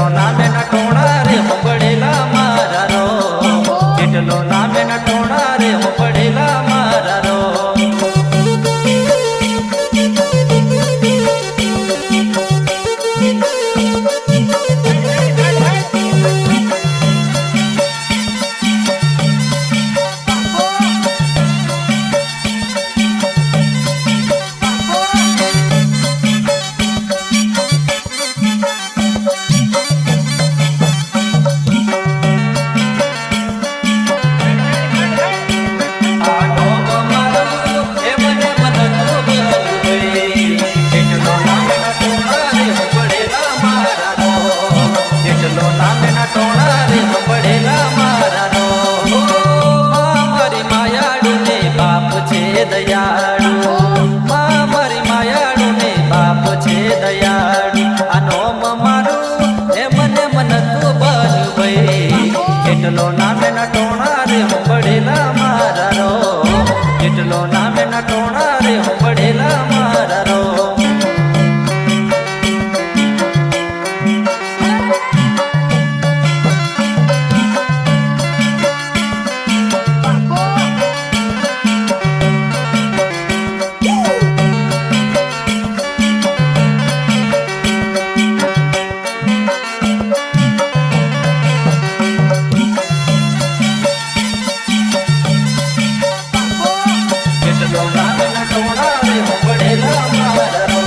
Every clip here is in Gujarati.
નામે ના ટોણા રે પડેલા મારા રો જેટલો નામે ના ટોણા રે પડેલા મારા રો દયાળુ મારી માયાળુ ને બાપ છે દયાળુ આ નોમ મારું એ મને મન તું બન ભાઈ કેટલો નામે ના ટોણા રે પડેલા મારા રો કેટલો નામે ના ટોણા રે પડેલા મારા રો જેટલો નામે ના ટોણા રે પડેલા મારા રો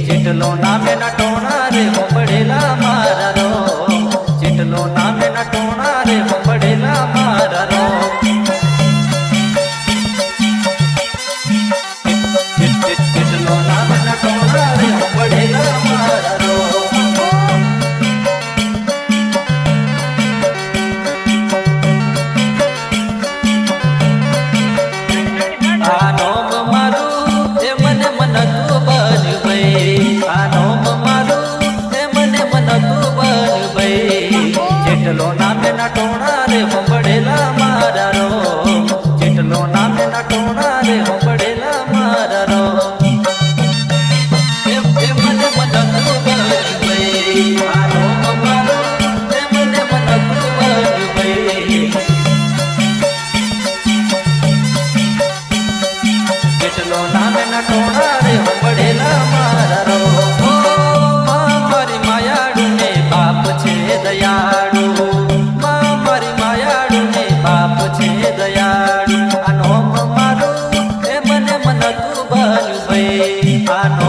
જેટલો નામે ના ટોણા રે પડેલા મારા રો જેટલો નામે ના ટોણા રે પડેલા મારા રો આ નોમ મારું એ મને મન તું બન ભાઈ આ નોમ મારું એ મને મન તું બન ભાઈ જેટલો નામે ના ટોણા રે પડેલા મારા રો જેટલો નામે ના ટોણા રે પડેલા મારા રો એ મને મન તું બન ભાઈ આ નોમ મારું એ મને મન તું બન ભાઈ જેટલો નામે ના ટોણા રે પડેલા મારા રો મારી માયાળુ ને બાપ છે દયાળુ મારી માયાળુ ને બાપ છે દયાળુ આ નોમ મારું એ મને મન તું બન ભાઈ આ